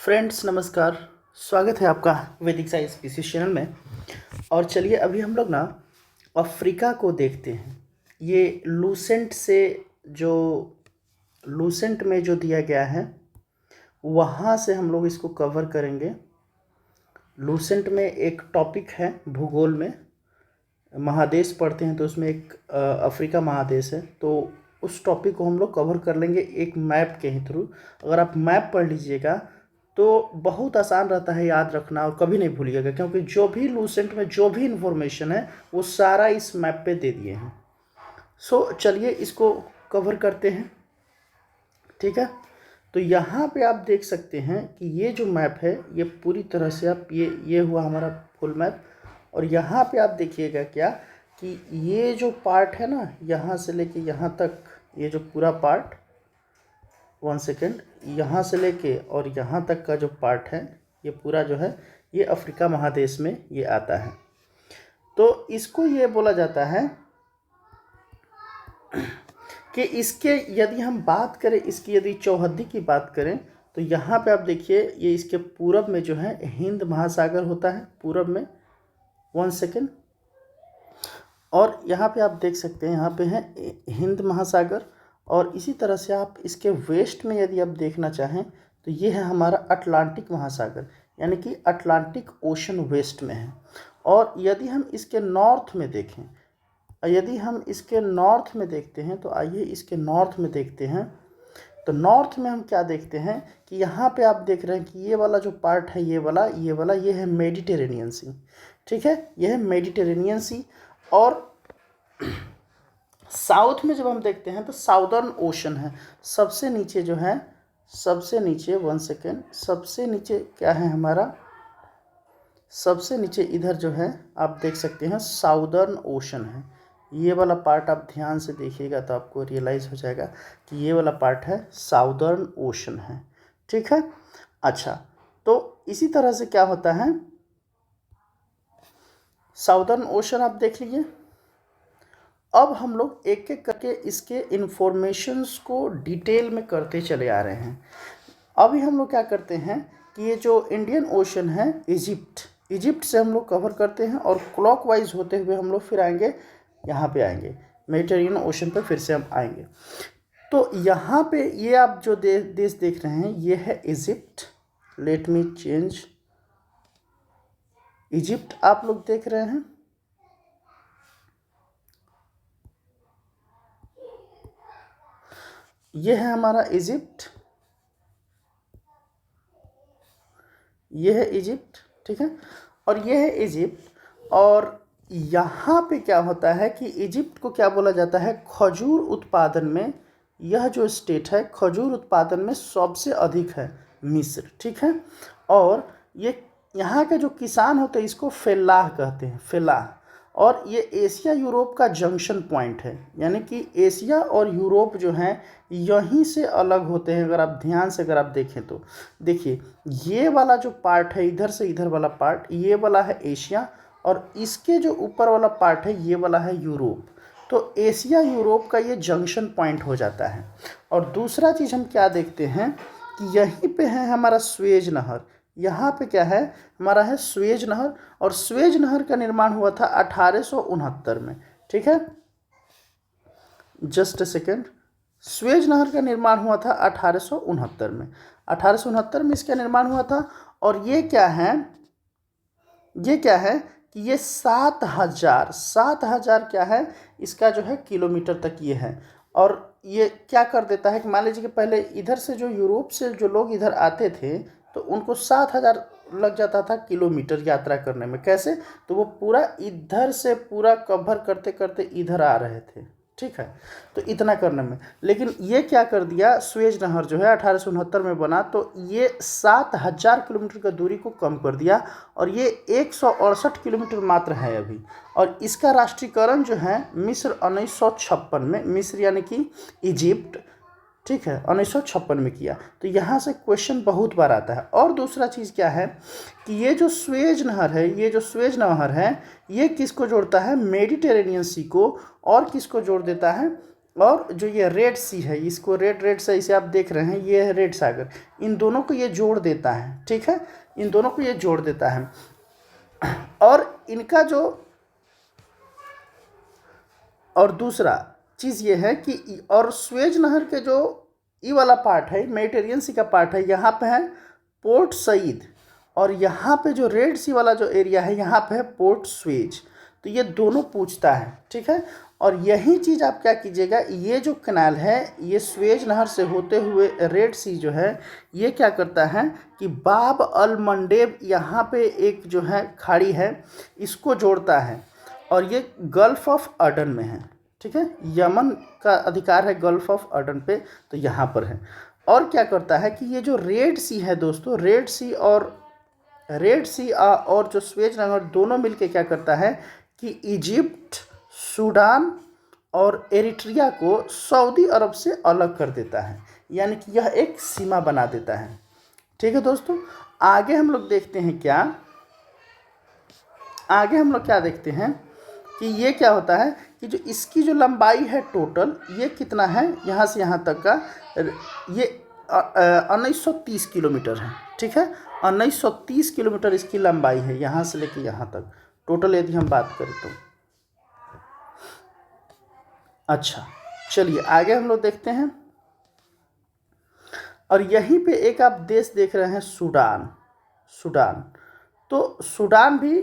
Friends नमस्कार। स्वागत है आपका वैदिक साइंस इस चैनल में। और चलिए अभी हम लोग ना अफ्रीका को देखते हैं। ये लूसेंट से जो लूसेंट में जो दिया गया है वहाँ से हम लोग इसको कवर करेंगे। लूसेंट में एक टॉपिक है भूगोल में, महादेश पढ़ते हैं तो उसमें एक अफ्रीका महादेश है, तो उस टॉपिक को हम लोग कवर कर लेंगे एक मैप के ही थ्रू। अगर आप मैप पढ़ लीजिएगा तो बहुत आसान रहता है याद रखना और कभी नहीं भूलिएगा, क्योंकि जो भी लूसेंट में जो भी इंफॉर्मेशन है वो सारा इस मैप पे दे दिए हैं। सो चलिए इसको कवर करते हैं, ठीक है। तो यहाँ पे आप देख सकते हैं कि ये जो मैप है ये पूरी तरह से आप ये हुआ हमारा फुल मैप। और यहाँ पे आप देखिएगा क्या कि ये जो पार्ट है ना, यहाँ से लेके यहाँ तक ये जो पूरा पार्ट, 1 सेकेंड, यहाँ से लेके और यहाँ तक का जो पार्ट है ये पूरा जो है ये अफ्रीका महादेश में ये आता है। तो इसको ये बोला जाता है कि इसके यदि हम बात करें, इसकी यदि चौहद्दी की बात करें तो यहाँ पे आप देखिए ये इसके पूरब में जो है हिंद महासागर होता है, पूरब में। 1 सेकेंड। और यहाँ पे आप देख सकते हैं यहाँ पे है हिंद महासागर। और इसी तरह से आप इसके वेस्ट में यदि आप देखना चाहें तो ये है हमारा अटलांटिक महासागर, यानी कि अटलांटिक ओशन वेस्ट में है। और यदि हम इसके नॉर्थ में देखें, यदि हम इसके नॉर्थ में देखते हैं तो आइए इसके नॉर्थ में देखते हैं। तो नॉर्थ में हम क्या देखते हैं कि यहाँ पे आप देख रहे हैं कि ये वाला जो पार्ट है ये है मेडिटेरेनियन सी, ठीक है, ये है मेडिटेरेनियन सी। और साउथ में जब हम देखते हैं तो साउदर्न ओशन है सबसे नीचे जो है, सबसे नीचे 1 सेकेंड, सबसे नीचे क्या है हमारा, सबसे नीचे इधर जो है आप देख सकते हैं साउदर्न ओशन है। ये वाला पार्ट आप ध्यान से देखिएगा तो आपको रियलाइज़ हो जाएगा कि ये वाला पार्ट है साउदर्न ओशन है, ठीक है। अच्छा, तो इसी तरह से क्या होता है, साउदर्न ओशन आप देख लीजिए। अब हम लोग एक एक करके इसके इन्फॉर्मेशंस को डिटेल में करते चले आ रहे हैं। अभी हम लोग क्या करते हैं कि ये जो इंडियन ओशन है, इजिप्ट से हम लोग कवर करते हैं और क्लॉकवाइज होते हुए हम लोग फिर आएंगे, यहाँ पे आएंगे मेडिटेरेनियन ओशन पे फिर से हम आएंगे। तो यहाँ पे ये आप जो देश देख रहे हैं ये है Egypt. Let me change, Egypt आप लोग देख रहे हैं। ये है हमारा इजिप्ट, ये है इजिप्ट, ठीक है। और ये है इजिप्ट। और यहाँ पे क्या होता है कि इजिप्ट को क्या बोला जाता है, खजूर उत्पादन में, यह जो स्टेट है खजूर उत्पादन में सबसे अधिक है मिस्र, ठीक है। और ये यहाँ के जो किसान होते हैं इसको फेल्लाह कहते हैं, फेल्लाह। और ये एशिया यूरोप का जंक्शन पॉइंट है, यानी कि एशिया और यूरोप जो हैं यहीं से अलग होते हैं। अगर आप ध्यान से अगर आप देखें तो देखिए ये वाला जो पार्ट है इधर से इधर वाला पार्ट, ये वाला है एशिया, और इसके जो ऊपर वाला पार्ट है ये वाला है यूरोप। तो एशिया यूरोप का ये जंक्शन पॉइंट हो जाता है। और दूसरा चीज़ हम क्या देखते हैं कि यहीं पे है हमारा स्वेज नहर। यहाँ पे क्या है हमारा है स्वेज नहर। और स्वेज नहर का निर्माण हुआ था 1869 में, ठीक है। जस्ट अ सेकेंड, स्वेज नहर का निर्माण हुआ था 1869 में, 1869 में इसका निर्माण हुआ था। और ये क्या है कि ये 7,000 क्या है इसका जो है किलोमीटर तक ये है। और ये क्या कर देता है कि मान लीजिए कि पहले इधर से जो यूरोप से जो लोग इधर आते थे तो उनको 7,000 लग जाता था किलोमीटर यात्रा करने में। कैसे, तो वो पूरा इधर से पूरा कवर करते करते इधर आ रहे थे, ठीक है। तो इतना करने में, लेकिन ये क्या कर दिया, स्वेज नहर जो है 1869 में बना तो ये 7,000 किलोमीटर का दूरी को कम कर दिया। और ये 168 किलोमीटर मात्र है अभी। और इसका राष्ट्रीयकरण जो है मिस्र 1956 में, मिस्र यानी कि इजिप्ट, ठीक है, 1956 में किया। तो यहाँ से क्वेश्चन बहुत बार आता है। और दूसरा चीज़ क्या है कि ये जो स्वेज नहर है ये किसको जोड़ता है, मेडिटेरेनियन सी को। और किसको जोड़ देता है, और जो ये रेड सी है, इसको रेड से इसे आप देख रहे हैं, ये है रेड सागर, इन दोनों को ये जोड़ देता है। ठीक है, इन दोनों को ये जोड़ देता है। और इनका जो, और दूसरा चीज़ ये है कि और स्वेज नहर के जो ई वाला पार्ट है, मेडिटेरियन सी का पार्ट है, यहाँ पे है पोर्ट सईद, और यहाँ पे जो रेड सी वाला जो एरिया है यहाँ पे है पोर्ट स्वेज। तो ये दोनों पूछता है। ठीक है, और यही चीज़ आप क्या कीजिएगा, ये जो कैनाल है ये स्वेज नहर से होते हुए रेड सी जो है ये क्या करता है कि बाब अल मंडेब यहाँ पे एक जो है खाड़ी है, इसको जोड़ता है, और ये गल्फ ऑफ अडन में है। ठीक है, यमन का अधिकार है गल्फ ऑफ अडन पे, तो यहाँ पर है। और क्या करता है कि ये जो रेड सी है दोस्तों, रेड सी और जो स्वेज नहर दोनों मिलके क्या करता है कि इजिप्ट, सूडान और एरिट्रिया को सऊदी अरब से अलग कर देता है, यानी कि यह एक सीमा बना देता है। ठीक है दोस्तों, आगे हम लोग देखते हैं क्या, आगे हम लोग क्या देखते हैं कि ये क्या होता है कि जो इसकी जो लंबाई है टोटल, ये कितना है यहाँ से यहाँ तक का, ये 1930 किलोमीटर है। ठीक है, 1930 किलोमीटर इसकी लंबाई है यहाँ से लेके यहाँ तक टोटल, यदि हम बात करें तो। अच्छा, चलिए आगे हम लोग देखते हैं। और यहीं पे एक आप देश देख रहे हैं, सूडान। सूडान, तो सूडान भी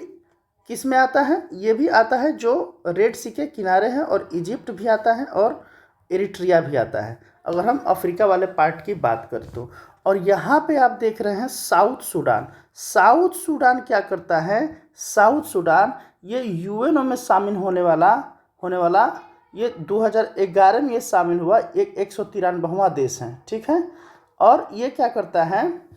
किस में आता है, ये भी आता है जो रेड सी के किनारे हैं, और इजिप्ट भी आता है और एरिट्रिया भी आता है, अगर हम अफ्रीका वाले पार्ट की बात करें तो। और यहाँ पे आप देख रहे हैं साउथ सूडान। साउथ सूडान क्या करता है, साउथ सूडान ये यूएनओ में शामिल होने वाला ये 2011 में ये शामिल हुआ, एक 193वां देश है। ठीक है, और ये क्या करता है,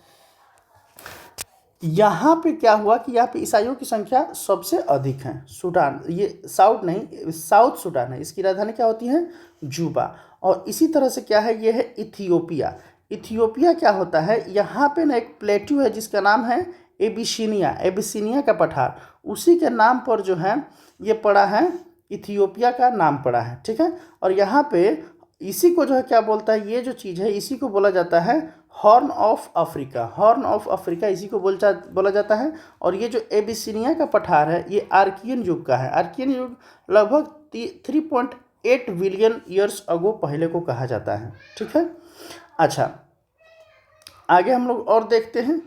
यहाँ पे क्या हुआ कि यहाँ पे ईसाइयों की संख्या सबसे अधिक है। सूडान, ये साउथ नहीं, साउथ सूडान है, इसकी राजधानी क्या होती है, जूबा। और इसी तरह से क्या है, ये है इथियोपिया। इथियोपिया क्या होता है, यहाँ पे ना एक प्लेट्यू है जिसका नाम है एबिसिनिया, एबिसिनिया का पठार, उसी के नाम पर जो है ये पड़ा है, इथियोपिया का नाम पड़ा है। ठीक है, और यहाँ पे इसी को जो है क्या बोलता है, ये जो चीज़ है इसी को बोला जाता है horn of Africa. Horn of Africa इसी को बोला जाता है। और ये जो एबिसिनिया का पठार है ये आर्कियन युग का है। आर्कियन युग लगभग 3.8 बिलियन ईयर्स अगो पहले को कहा जाता है। ठीक है, अच्छा आगे हम लोग और देखते हैं।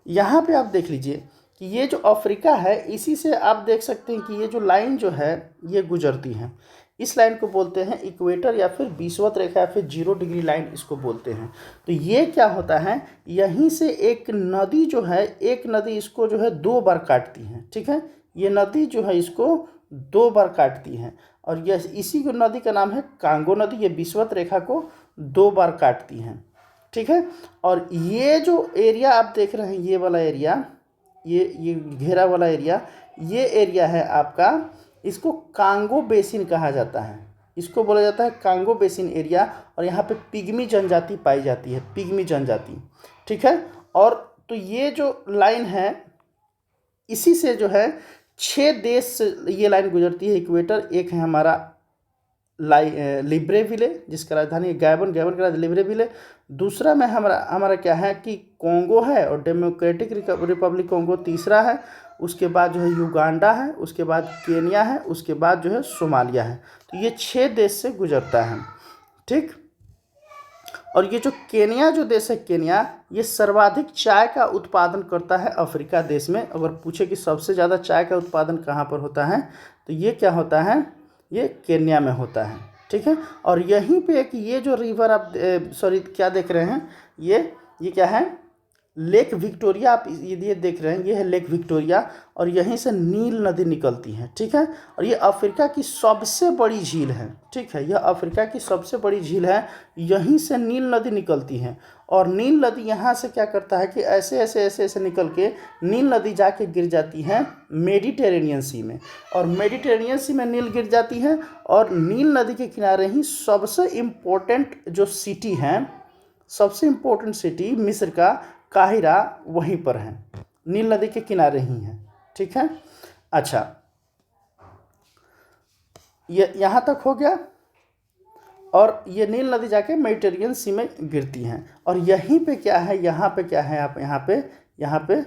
यहाँ पे आप देख लीजिए कि ये जो अफ्रीका है, इसी से आप देख सकते हैं कि ये जो लाइन जो है ये गुजरती है, इस लाइन को बोलते हैं इक्वेटर या फिर विषुवत रेखा या फिर 0 डिग्री लाइन इसको बोलते हैं। तो ये क्या होता है, यहीं से एक नदी जो है, एक नदी इसको जो है 2 बार काटती है। ठीक है, ये नदी जो है इसको 2 बार काटती है, और यह इसी को नदी का नाम है कांगो नदी। ये विषुवत रेखा को 2 बार काटती हैं। ठीक है, और ये जो एरिया आप देख रहे हैं, ये वाला एरिया, ये घेरा वाला एरिया, ये एरिया है आपका, इसको कांगो बेसिन कहा जाता है, इसको बोला जाता है कांगो बेसिन एरिया। और यहाँ पे पिग्मी जनजाति पाई जाती है, पिग्मी जनजाति। ठीक है, और तो ये जो लाइन है इसी से जो है 6 देश से ये लाइन गुजरती है इक्वेटर। एक है हमारा लिब्रेविले जिसका राजधानी गैबन का राजधानी लिब्रेविले। दूसरा में हमारा क्या है कि कोंगो है, और डेमोक्रेटिक रिपब्लिक कोंगो तीसरा है। उसके बाद जो है युगांडा है, उसके बाद केनिया है, उसके बाद जो है सोमालिया है। तो ये 6 देश से गुजरता है। ठीक, और ये जो केनिया जो देश है, केनिया ये सर्वाधिक चाय का उत्पादन करता है अफ्रीका देश में। अगर पूछे कि सबसे ज़्यादा चाय का उत्पादन कहाँ पर होता है, तो ये क्या होता है, ये केन्या में होता है। ठीक है, और यहीं पे एक ये जो रिवर आप क्या देख रहे हैं, ये क्या है, लेक विक्टोरिया। आप ये देख रहे हैं, ये है लेक विक्टोरिया, और यहीं से नील नदी निकलती है। ठीक है, और ये अफ्रीका की सबसे बड़ी झील है। ठीक है, यह अफ्रीका की सबसे बड़ी झील है, यहीं से नील नदी निकलती है। और नील नदी यहाँ से क्या करता है कि ऐसे निकल के नील नदी जाके गिर जाती है मेडिटेरेनियन सी में, और मेडिटेरेनियन सी में नील गिर जाती है। और नील नदी के किनारे ही सबसे इम्पोर्टेंट जो सिटी है, सबसे इम्पोर्टेंट सिटी मिस्र का काहिरा वहीं पर है, नील नदी के किनारे ही है। ठीक है, अच्छा ये यहाँ तक हो गया, और ये नील नदी जाके मेडिटेरियन सी में गिरती हैं। और यहीं पे क्या है, यहाँ पे क्या है, आप यहाँ पे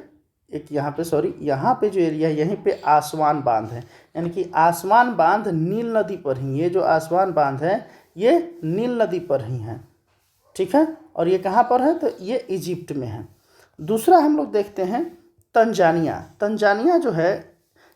एक यहाँ पे सॉरी यहाँ पे जो एरिया है यहीं पे आसवान बांध है, यानी कि आसवान बांध नील नदी पर ही, ये जो आसवान बांध है ये नील नदी पर ही है, ठीक है। और ये कहाँ पर है, तो ये इजिप्ट में है। दूसरा हम लोग देखते हैं तंजानिया। तंजानिया जो है,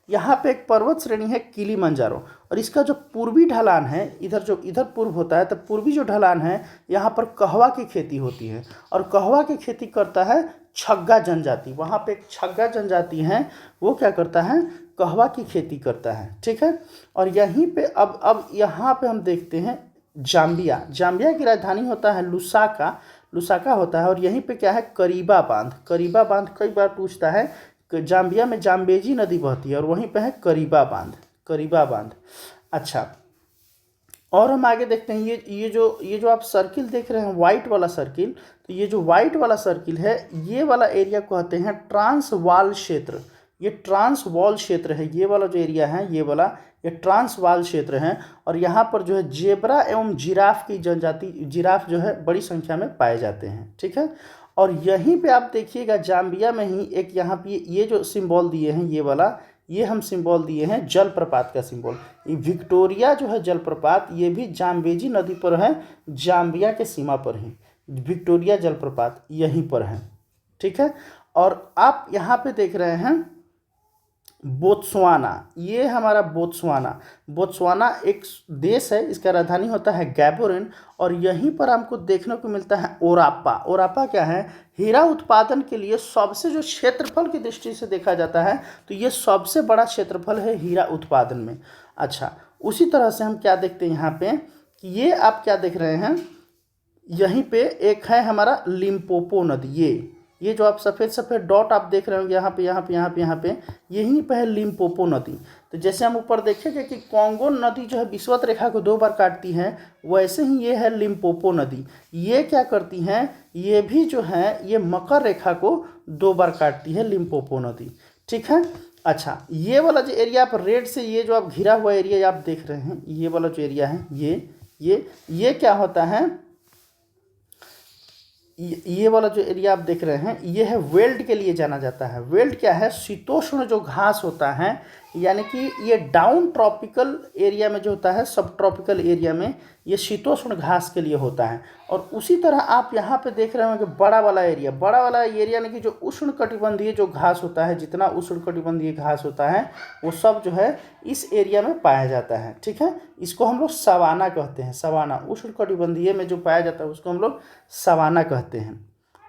यहाँ पे एक पर्वत श्रेणी है किलिमंजारो, और इसका जो पूर्वी ढलान है, इधर पूर्व होता है, तो पूर्वी जो ढलान है यहाँ पर कहवा की खेती होती है, और कहवा की खेती करता है छग्गा जनजाति। वहाँ पे एक छग्गा जनजाति है, वो क्या करता है, कहवा की खेती करता है, ठीक है। और यहीं पे अब यहाँ पे हम देखते हैं जाम्बिया। जाम्बिया की राजधानी होता है लुसाका, लुसाका होता है। और यहीं पे क्या है, करीबा बांध। करीबा बांध कई बार पूछता है, जाम्बिया में जाम्बेजी नदी बहती है, और वहीं पे है करीबा बांध, करीबा बांध। अच्छा, और हम आगे देखते हैं, ये जो आप सर्किल देख रहे हैं, वाइट वाला सर्किल, तो ये जो वाइट वाला सर्किल है, ये वाला एरिया कहते हैं ट्रांसवाल क्षेत्र। ये ट्रांसवाल क्षेत्र है, ये वाला जो एरिया है, ये वाला, ये ट्रांसवाल क्षेत्र है। और यहाँ पर जो है जेब्रा एवं जिराफ की जनजाति, जिराफ जो है बड़ी संख्या में पाए जाते हैं, ठीक है। और यहीं पे आप देखिएगा जाम्बिया में ही एक यहाँ पे ये जो सिंबल दिए हैं, ये वाला, ये हम सिंबल दिए हैं जलप्रपात का सिंबल। ये विक्टोरिया जो है जलप्रपात, ये भी जाम्बेजी नदी पर है, जाम्बिया के सीमा पर है, विक्टोरिया जलप्रपात यहीं पर है, ठीक है। और आप यहाँ पे देख रहे हैं बोत्सवाना, ये हमारा बोत्सवाना। बोत्सवाना एक देश है, इसका राजधानी होता है गैबोरिन, और यहीं पर हमको देखने को मिलता है ओरापा। ओरापा क्या है, हीरा उत्पादन के लिए सबसे, जो क्षेत्रफल की दृष्टि से देखा जाता है तो ये सबसे बड़ा क्षेत्रफल है हीरा उत्पादन में। अच्छा, उसी तरह से हम क्या देखते हैं यहाँ पे, कि ये आप क्या देख रहे हैं, यहीं पे एक है हमारा लिम्पोपो नदी। ये जो आप सफ़ेद सफ़ेद डॉट आप देख रहे होंगे यहाँ पे यहीं पे है लिम्पोपो नदी। तो जैसे हम ऊपर देखेंगे कि कॉन्गो नदी जो है विषुवत रेखा को 2 बार काटती है, वैसे ही ये है लिम्पोपो नदी। ये क्या करती हैं, ये भी जो है ये मकर रेखा को 2 बार काटती है लिम्पोपो नदी, ठीक है। अच्छा, ये वाला जो एरिया आप रेड से, ये जो आप घिरा हुआ एरिया आप देख रहे हैं, ये वाला जो एरिया है, ये क्या होता है, ये वाला जो एरिया आप देख रहे हैं, ये है वेल्ड के लिए जाना जाता है। वेल्ड क्या है, शीतोष्ण जो घास होता है, यानी कि ये डाउन ट्रॉपिकल एरिया में जो होता है, सब ट्रॉपिकल एरिया में ये शीतोष्ण घास के लिए होता है। और उसी तरह आप यहाँ पे देख रहे होंगे बड़ा वाला एरिया, यानी कि जो उष्ण कटिबंधीय जो घास होता है, जितना उष्ण कटिबंधीय घास होता है वो सब जो है इस एरिया में पाया जाता है, ठीक है। इसको हम लोग सवाना कहते हैं, सवाना। उष्ण कटिबंधीय में जो पाया जाता है उसको हम लोग सवाना कहते हैं,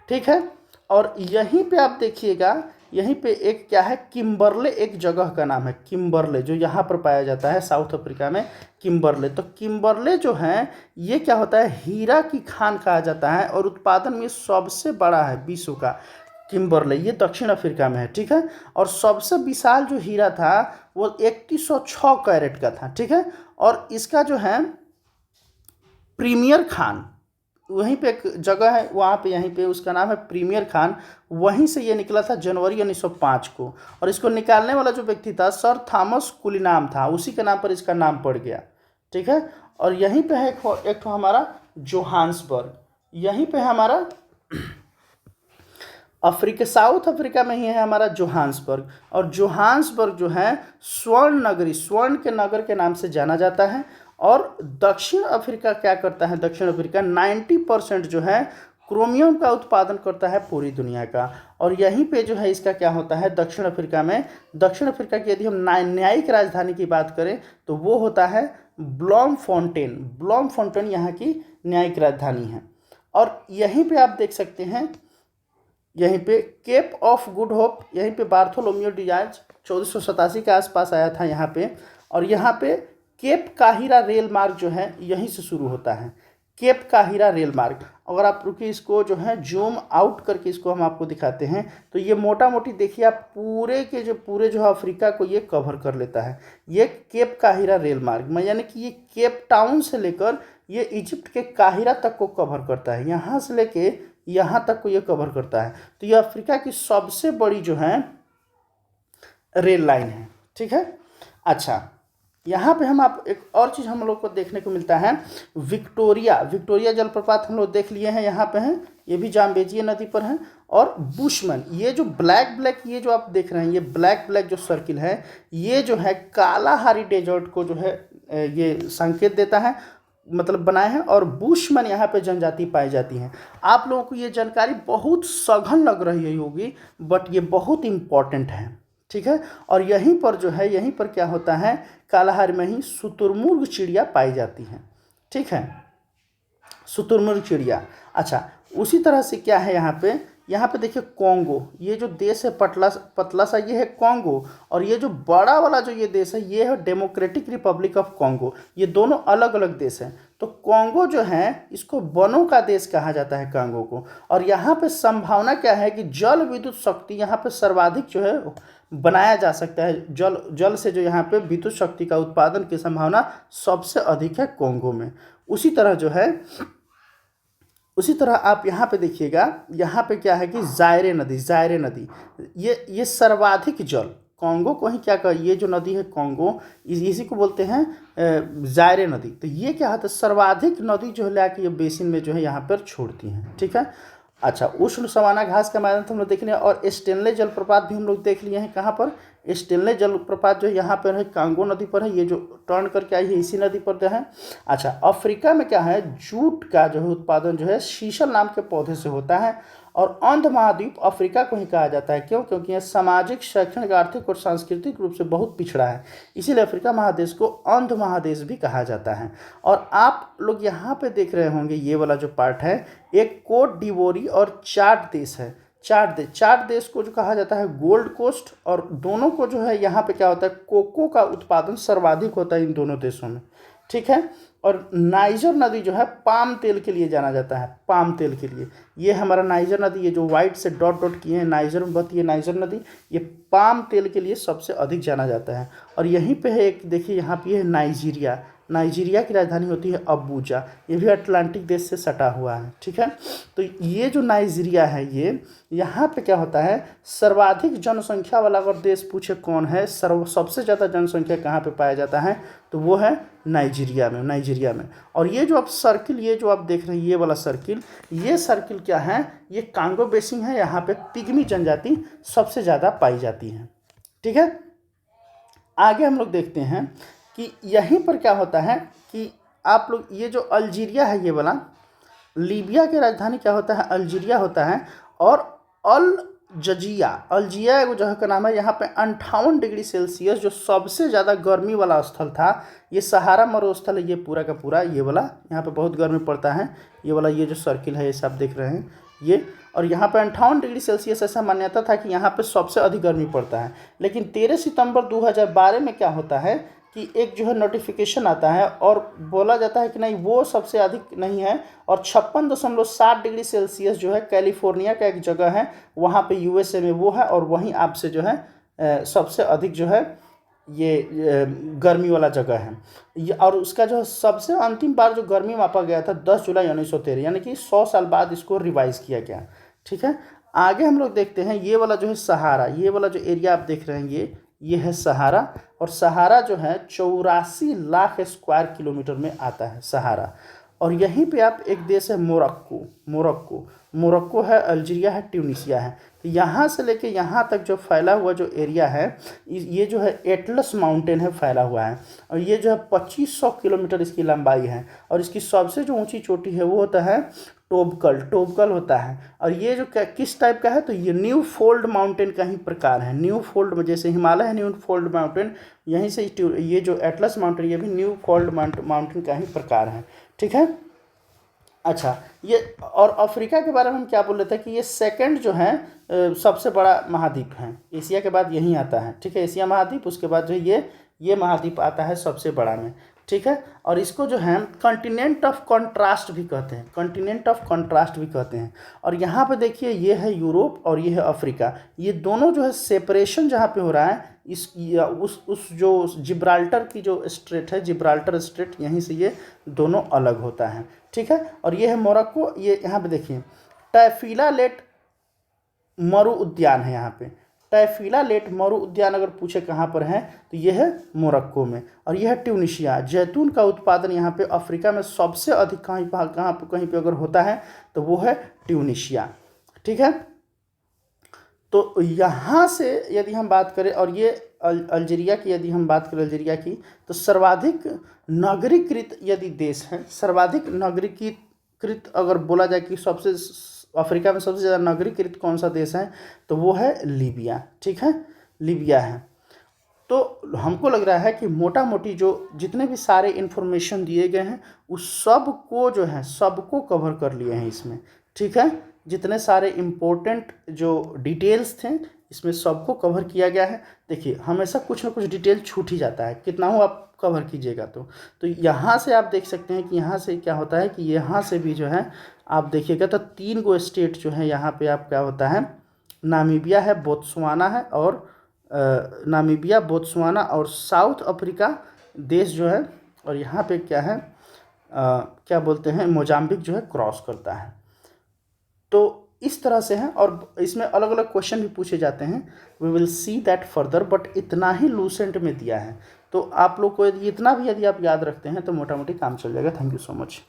ठीक है। और यहीं पे आप देखिएगा, यहीं पे एक क्या है, किम्बरले, एक जगह का नाम है किम्बरले, जो यहाँ पर पाया जाता है साउथ अफ्रीका में, किम्बरले। तो किम्बरले जो है ये क्या होता है, हीरा की खान कहा जाता है, और उत्पादन में सबसे बड़ा है विश्व का किम्बरले, ये दक्षिण अफ्रीका में है, ठीक है। और सबसे विशाल जो हीरा था वो 3106 कैरेट का था, ठीक है। और इसका जो है प्रीमियर खान, वहीं पे एक जगह है, वहाँ पे यहीं पे उसका नाम है प्रीमियर खान, वहीं से ये निकला था जनवरी 1905 को। और इसको निकालने वाला जो व्यक्ति था सर थॉमस कुलिनाम था, उसी के नाम पर इसका नाम पड़ गया, ठीक है। और यहीं पे है एक तो हमारा जोहान्सबर्ग, यहीं पे है हमारा साउथ अफ्रीका में ही है हमारा जोहान्सबर्ग। और जोहान्सबर्ग जो है स्वर्ण नगरी, स्वर्ण के नगर के नाम से जाना जाता है। और दक्षिण अफ्रीका क्या करता है, दक्षिण अफ्रीका 90% जो है क्रोमियम का उत्पादन करता है पूरी दुनिया का। और यहीं पे जो है इसका क्या होता है, दक्षिण अफ्रीका में, दक्षिण अफ्रीका की यदि हम न्यायिक राजधानी की बात करें तो वो होता है ब्लॉमफोंटेन। ब्लॉमफोंटेन यहाँ की न्यायिक राजधानी है। और यहीं पे आप देख सकते हैं, यहीं पे केप ऑफ गुड होप, यहीं पे बार्थोलोम्यू डियाज 1487 के आसपास आया था यहाँ पे। और यहाँ पे केप काहिरा रेल मार्ग जो है यहीं से शुरू होता है, केप काहिरा रेल मार्ग। अगर आप रुकिए, इसको जो है जूम आउट करके इसको हम आपको दिखाते हैं, तो ये मोटा मोटी देखिए आप पूरे जो अफ्रीका को ये कवर कर लेता है, ये केप काहिरा रेल मार्ग में, यानी कि ये केप टाउन से लेकर ये इजिप्ट के काहिरा तक को कवर करता है, यहाँ से लेके यहाँ तक को ये कवर करता है। तो ये अफ्रीका की सबसे बड़ी जो है रेल लाइन है, ठीक है। अच्छा, यहाँ पे हम आप एक और चीज़ हम लोग को देखने को मिलता है, विक्टोरिया जलप्रपात हम लोग देख लिए हैं, यहाँ पे हैं, ये भी जाम्बेजिया नदी पर है। और बुशमैन, ये जो ब्लैक ये जो आप देख रहे हैं, ये ब्लैक जो सर्किल है, ये जो है कालाहारी डेजर्ट को जो है ये संकेत देता है, मतलब बनाए हैं। और बुशमैन यहाँ पे जनजाति पाई जाती हैं। आप लोगों को ये जानकारी बहुत सघन लग रही होगी, बट ये बहुत इम्पॉर्टेंट है, ठीक है। और यहीं पर जो है, यहीं पर क्या होता है, कालाहार में ही शुतुरमुर्ग चिड़िया पाई जाती हैं, ठीक है, शुतुरमुर्ग चिड़िया। अच्छा, उसी तरह से क्या है यहाँ पे देखिए कॉन्गो, ये जो देश है पतला सा, ये है कॉन्गो। और ये जो बड़ा वाला जो ये देश है, ये है डेमोक्रेटिक रिपब्लिक ऑफ कॉन्गो। ये दोनों अलग अलग देश हैं। तो कॉन्गो जो है, इसको वनों का देश कहा जाता है कॉन्गो को। और यहाँ पे संभावना क्या है कि जल विद्युत शक्ति यहाँ पे सर्वाधिक जो है बनाया जा सकता है। जल से जो यहाँ पे विद्युत शक्ति का उत्पादन की संभावना सबसे अधिक है कॉन्गो में। उसी तरह आप यहाँ पे देखिएगा, यहाँ पे क्या है कि जायरे नदी, ये सर्वाधिक जल कॉन्गो को ही क्या कर, ये जो नदी है कॉन्गो, इसी को बोलते हैं जायरे नदी। तो ये क्या होता है, सर्वाधिक नदी जो है लाके ये बेसिन में जो है यहाँ पर छोड़ती हैं, ठीक है। अच्छा, उष्ण सवाना घास का मैदान तो हम लोग देख लिए। और स्टेनले जलप्रपात भी हम लोग देख लिए हैं। कहाँ पर, स्टेनले जलप्रपात जो यहाँ पर है कांगो नदी पर है, ये जो टर्न करके आई है इसी नदी पर जो है। अच्छा, अफ्रीका में क्या है, जूट का जो है उत्पादन जो है शीशल नाम के पौधे से होता है। और अंध महाद्वीप अफ्रीका को ही कहा जाता है, क्यों, क्योंकि यह सामाजिक, शैक्षणिक, आर्थिक और सांस्कृतिक रूप से बहुत पिछड़ा है, इसीलिए अफ्रीका महादेश को अंध महादेश भी कहा जाता है। और आप लोग यहाँ पे देख रहे होंगे, ये वाला जो पार्ट है, एक कोट डिवोरी और चाड देश है। चाड देश को जो कहा जाता है गोल्ड कोस्ट। और दोनों को जो है यहाँ पे क्या होता है, कोको का उत्पादन सर्वाधिक होता है इन दोनों देशों में, ठीक है। और नाइजर नदी जो है पाम तेल के लिए जाना जाता है, पाम तेल के लिए। ये हमारा नाइजर नदी, ये जो वाइट से डॉट किए हैं, नाइजर में बहती है नाइजर नदी, ये पाम तेल के लिए सबसे अधिक जाना जाता है। और यहीं पे है एक, देखिए यहाँ पे है नाइजीरिया की राजधानी होती है अबूजा, ये भी अटलांटिक देश से सटा हुआ है, ठीक है। तो ये जो नाइजीरिया है, ये यहाँ पे क्या होता है, सर्वाधिक जनसंख्या वाला अगर देश पूछे कौन है, सबसे ज़्यादा जनसंख्या कहाँ पे पाया जाता है, तो वो है नाइजीरिया में। और ये जो आप सर्किल, ये जो आप देख रहे हैं, ये वाला सर्किल, ये सर्किल क्या है, ये कांगो बेसिन है। यहाँ पे पिग्मी जनजाति सबसे ज़्यादा पाई जाती है, ठीक है। आगे हम लोग देखते हैं कि यहीं पर क्या होता है कि आप लोग, ये जो अल्जीरिया है, ये वाला, लीबिया की राजधानी क्या होता है, अल्जीरिया होता है। और अल्जिया एगो जगह का नाम है। यहाँ पे 58 डिग्री सेल्सियस जो सबसे ज़्यादा गर्मी वाला स्थल था, ये सहारा मरुस्थल है, ये पूरा का पूरा, ये वाला, यहाँ पे बहुत गर्मी पड़ता है। ये वाला, ये जो सर्किल है, ये सब देख रहे हैं ये। और यहाँ पे 58 डिग्री सेल्सियस ऐसा मान्यता था कि यहाँ पे सबसे अधिक गर्मी पड़ता है। लेकिन 13 सितंबर 2012 में क्या होता है कि एक जो है नोटिफिकेशन आता है और बोला जाता है कि नहीं, वो सबसे अधिक नहीं है। और 56.7 डिग्री सेल्सियस जो है कैलिफोर्निया का एक जगह है, वहाँ पे यूएसए में वो है। और वहीं आपसे जो है सबसे अधिक जो है ये गर्मी वाला जगह है। और उसका जो सबसे अंतिम बार जो गर्मी मापा गया था 10 जुलाई 1913, यानी कि 100 साल बाद इसको रिवाइज किया गया, ठीक है। आगे हम लोग देखते हैं, ये वाला जो है सहारा, ये वाला जो एरिया आप देख रहे हैं, ये है सहारा। और सहारा जो है 84 लाख स्क्वायर किलोमीटर में आता है सहारा। और यहीं पे आप, एक देश है मोरक्को है, अल्जीरिया है, ट्यूनीशिया है। तो यहाँ से लेके यहाँ तक जो फैला हुआ जो एरिया है, ये जो है एटलस माउंटेन है, फैला हुआ है। और ये जो है 2500 किलोमीटर इसकी लंबाई है। और इसकी सबसे जो ऊंची चोटी है वो होता है टोबकल होता है। और ये जो किस टाइप का है, तो ये न्यू फोल्ड माउंटेन का ही प्रकार है। न्यू फोल्ड में, जैसे हिमालय है न्यू फोल्ड माउंटेन, यहीं से ये जो एटलस माउंटेन, ये भी न्यू फोल्ड माउंटेन का ही प्रकार है, ठीक है। अच्छा, ये और अफ्रीका के बारे में हम क्या बोल रहे थे कि ये सेकंड जो है सबसे बड़ा महाद्वीप है, एशिया के बाद यहीं आता है, ठीक है। एशिया महाद्वीप, उसके बाद जो ये महाद्वीप आता है सबसे बड़ा में, ठीक है। और इसको जो है कॉन्टिनेंट ऑफ कंट्रास्ट भी कहते हैं, और यहाँ पे देखिए, ये है यूरोप और ये है अफ्रीका। ये दोनों जो है सेपरेशन जहाँ पे हो रहा है, उस जो जिब्राल्टर की जो स्ट्रेट है, जिब्राल्टर स्ट्रेट, यहीं से ये दोनों अलग होता है, ठीक है। और ये है मोरक्को। ये यहाँ पे देखिए टैफीला लेट मरु उद्यान है, यहाँ पे टैफीला लेट मरु उद्यान अगर पूछे कहाँ पर है तो यह है मोरक्को में। और यह है ट्यूनिशिया। जैतून का उत्पादन यहाँ पे अफ्रीका में सबसे अधिक कहीं पे अगर होता है तो वो है ट्यूनिशिया। ठीक है, तो यहाँ से यदि हम बात करें, और ये अल्जीरिया की यदि हम बात करें अल्जीरिया की, तो सर्वाधिक नागरिकृत यदि देश है, सर्वाधिक नागरिकीकृत अगर बोला जाए कि सबसे अफ्रीका में सबसे ज़्यादा नागरिकृत कौन सा देश है तो वो है लीबिया। ठीक है, लीबिया है। तो हमको लग रहा है कि मोटा मोटी जो जितने भी सारे इन्फॉर्मेशन दिए गए हैं उस सब को जो है सबको कवर कर लिए हैं इसमें। ठीक है, जितने सारे इम्पोर्टेंट जो डिटेल्स थे इसमें सबको कवर किया गया है। देखिए हमेशा कुछ ना कुछ डिटेल छूट ही जाता है, कितना हो आप कवर कीजिएगा। तो यहाँ से आप देख सकते हैं कि यहाँ से क्या होता है कि यहाँ से भी जो है आप देखिएगा तो 3 गो स्टेट जो है यहाँ पे आप क्या होता है, नामीबिया है, बोत्सवाना है, और नामीबिया, बोत्सवाना और साउथ अफ्रीका देश जो है, और यहाँ पे क्या है क्या बोलते हैं, मोजाम्बिक जो है क्रॉस करता है। तो इस तरह से है, और इसमें अलग अलग क्वेश्चन भी पूछे जाते हैं। We will see that further, but इतना ही लूसेंट में दिया है। तो आप लोग को यदि इतना भी यदि आप याद रखते हैं तो मोटा मोटी काम चल जाएगा। Thank you so much.